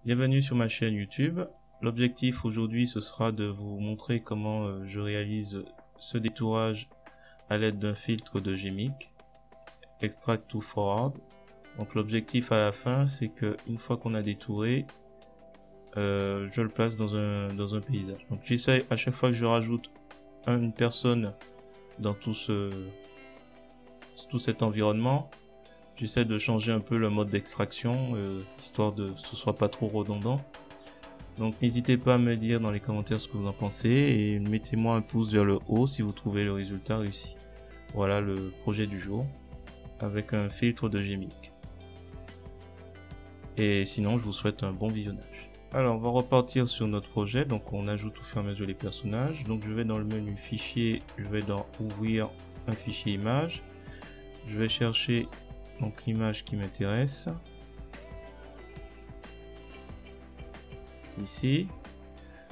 Bienvenue sur ma chaîne YouTube. L'objectif aujourd'hui ce sera de vous montrer comment je réalise ce détourage à l'aide d'un filtre de Gmic, Extract to Forward. Donc l'objectif à la fin c'est que une fois qu'on a détouré, je le place dans un paysage. Donc j'essaie à chaque fois que je rajoute une personne dans tout cet environnement, j'essaie de changer un peu le mode d'extraction, histoire de ce soit pas trop redondant. Donc n'hésitez pas à me dire dans les commentaires ce que vous en pensez et mettez-moi un pouce vers le haut si vous trouvez le résultat réussi. Voilà le projet du jour avec un filtre de Gmic. Et sinon je vous souhaite un bon visionnage. Alors on va repartir sur notre projet, donc on ajoute au fur et à mesure les personnages. Donc je vais dans le menu fichier, je vais dans ouvrir un fichier image. Je vais chercher donc l'image qui m'intéresse. Ici,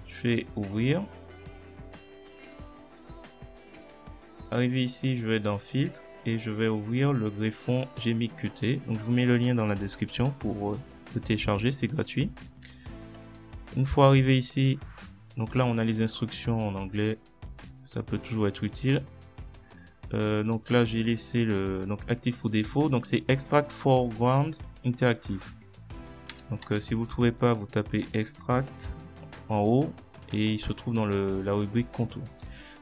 je fais ouvrir. Arrivé ici, je vais dans filtre et je vais ouvrir le greffon Gmic Qt. Donc je vous mets le lien dans la description pour le télécharger, c'est gratuit. Une fois arrivé ici, donc là on a les instructions en anglais, ça peut toujours être utile. Donc là j'ai laissé le actif ou défaut, donc c'est Extract Foreground Interactive. Donc si vous ne trouvez pas, vous tapez Extract en haut et il se trouve dans la rubrique contour.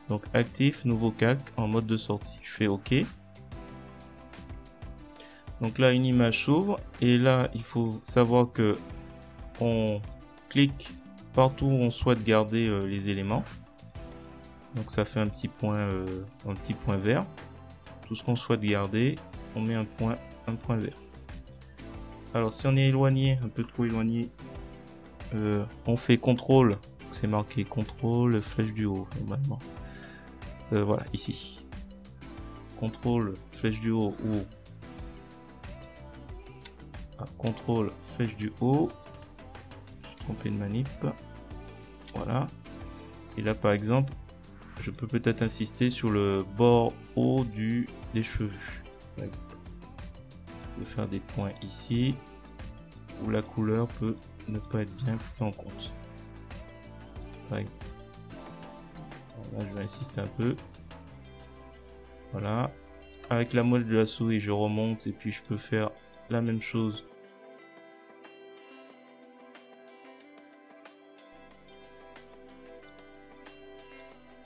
Donc actif, nouveau calque en mode de sortie. Je fais OK. Donc là une image s'ouvre et là il faut savoir que on clique partout où on souhaite garder les éléments. Donc ça fait un petit point vert. Tout ce qu'on souhaite garder, on met un point vert. Alors si on est éloigné, un peu trop éloigné, on fait CTRL, c'est marqué CTRL flèche du haut normalement. Voilà, ici. CTRL flèche du haut ou CTRL flèche du haut. J'ai trompé de manip. Voilà. Et là par exemple, je peux peut-être insister sur le bord haut des cheveux. Par exemple. Je vais faire des points ici où la couleur peut ne pas être bien prise en compte. Par exemple. Là, je vais insister un peu. Voilà. Avec la molette de la souris, je remonte et puis je peux faire la même chose.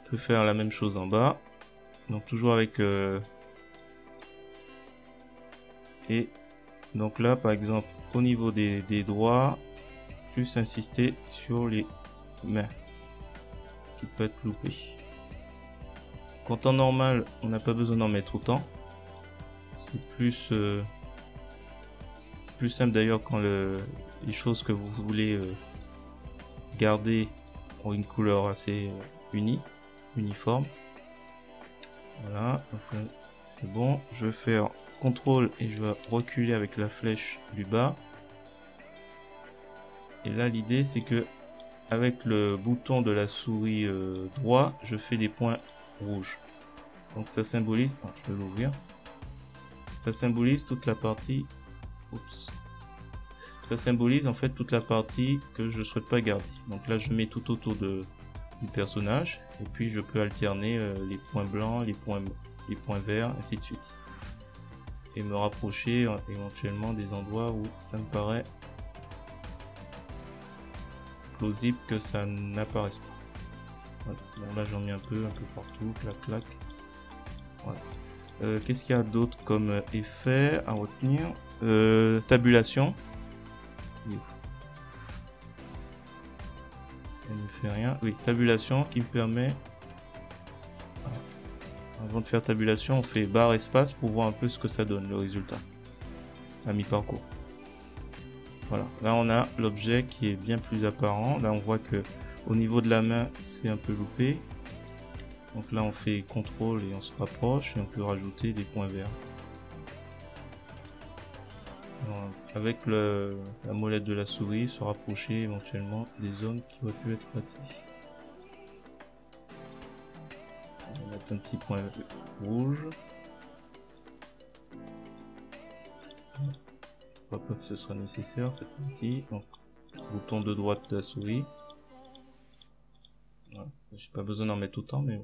Je peux faire la même chose en bas. Donc toujours avec et donc là par exemple au niveau des doigts, plus insister sur les mains qui peut être loupé. En temps normal, on n'a pas besoin d'en mettre autant. C'est plus simple d'ailleurs quand les choses que vous voulez garder ont une couleur assez uniforme. Voilà, c'est bon. Je vais faire CTRL et je vais reculer avec la flèche du bas. Et là l'idée c'est que avec le bouton de la souris droit, je fais des points rouges. Donc ça symbolise, je vais l'ouvrir. Ça symbolise toute la partie. Oups. Ça symbolise en fait toute la partie que je souhaite pas garder. Donc là je mets tout autour du personnage et puis je peux alterner les points blancs, les points verts, ainsi de suite. Et me rapprocher éventuellement des endroits où ça me paraît plausible que ça n'apparaisse pas. Voilà. Bon, là j'en mets un peu partout, clac clac. Voilà. Qu'est-ce qu'il y a d'autre comme effet à retenir? Tabulation. Elle ne fait rien. Oui, tabulation qui me permet. Avant de faire tabulation, on fait barre espace pour voir un peu ce que ça donne, le résultat à mi-parcours. Voilà, là on a l'objet qui est bien plus apparent. Là on voit que au niveau de la main c'est un peu loupé. Donc là on fait CTRL et on se rapproche et on peut rajouter des points verts. Alors, avec la molette de la souris, se rapprocher éventuellement des zones qui auraient pu être ratées. On va mettre un petit point rouge. Je ne crois pas que ce soit nécessaire cette partie. Donc bouton de droite de la souris. Voilà. J'ai pas besoin d'en mettre autant, mais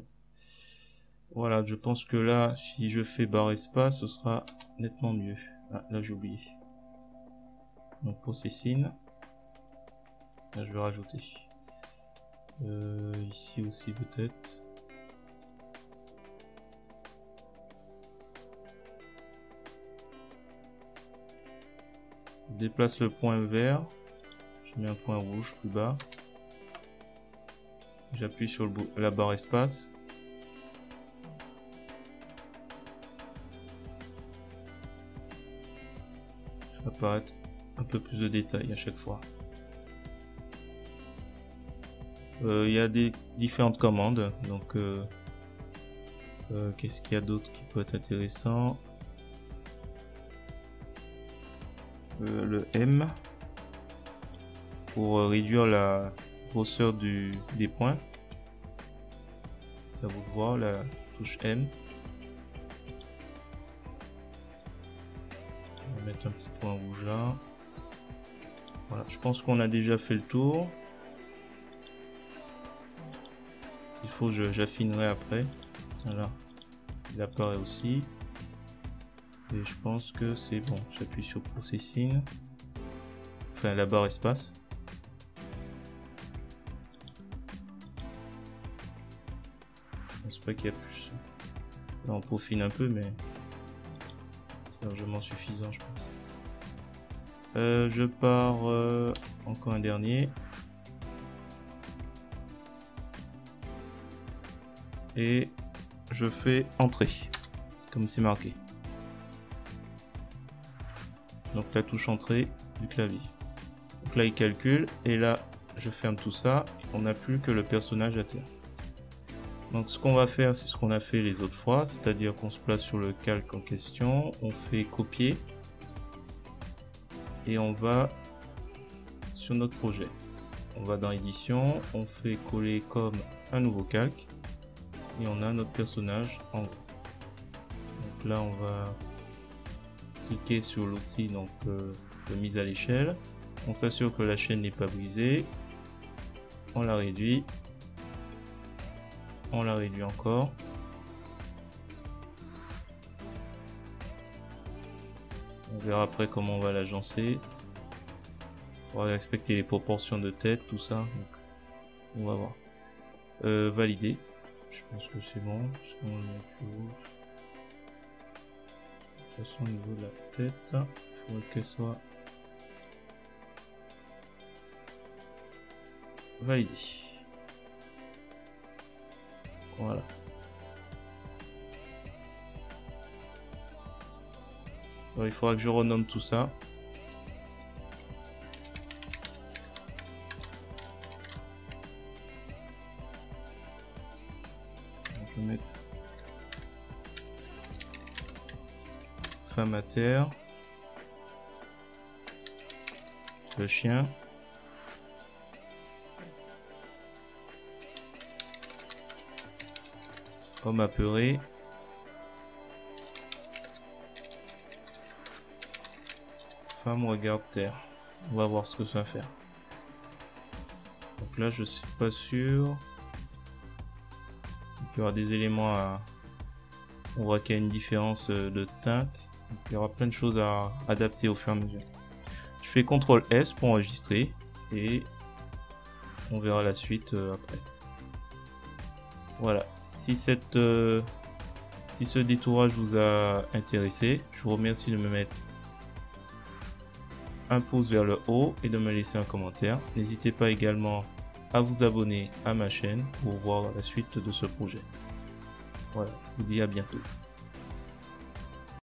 voilà, je pense que là, si je fais barre espace, ce sera nettement mieux. Ah, là j'ai oublié. Donc processing, là je vais rajouter. Ici aussi peut-être. Je déplace le point vert, je mets un point rouge plus bas. J'appuie sur la barre espace. Ça va apparaître un peu plus de détails à chaque fois. Il y a des différentes commandes, donc qu'est-ce qu'il y a d'autre qui peut être intéressant? Le M pour réduire la grosseur des points. Ça vous le voit, la touche M. On va mettre un petit point rouge là. Voilà, je pense qu'on a déjà fait le tour. S'il faut, j'affinerai après. Voilà, il apparaît aussi. Et je pense que c'est bon. J'appuie sur Processing. Enfin, la barre espace. Je pense pas qu'il y a plus. Là, on peaufine un peu, mais c'est largement suffisant, je pense. Je pars encore un dernier. Et je fais Entrée, comme c'est marqué. Donc la touche Entrée du clavier. Donc là il calcule et là je ferme tout ça. On n'a plus que le personnage à terre. Donc ce qu'on va faire, c'est ce qu'on a fait les autres fois, c'est-à-dire qu'on se place sur le calque en question, on fait copier et on va sur notre projet. On va dans édition, on fait coller comme un nouveau calque et on a notre personnage en haut. Donc là on va cliquer sur l'outil donc de mise à l'échelle. On s'assure que la chaîne n'est pas brisée. On la réduit. On la réduit encore. On verra après comment on va l'agencer. On va respecter les proportions de tête, tout ça. Donc, on va voir. Valider. Je pense que c'est bon. De toute façon, au niveau de la tête, il faudrait qu'elle soit validée. Voilà. Alors, il faudra que je renomme tout ça. Donc, je vais mettre femme à terre, le chien, homme apeuré, femme regarde terre. On va voir ce que ça va faire. Donc là je suis pas sûr. Il y aura des éléments à... On voit qu'il y a une différence de teinte. Donc, il y aura plein de choses à adapter au fur et à mesure. Je fais CTRL S pour enregistrer et on verra la suite après. Voilà. Si ce détourage vous a intéressé, je vous remercie de me mettre un pouce vers le haut et de me laisser un commentaire. N'hésitez pas également à vous abonner à ma chaîne pour voir la suite de ce projet. Voilà, je vous dis à bientôt.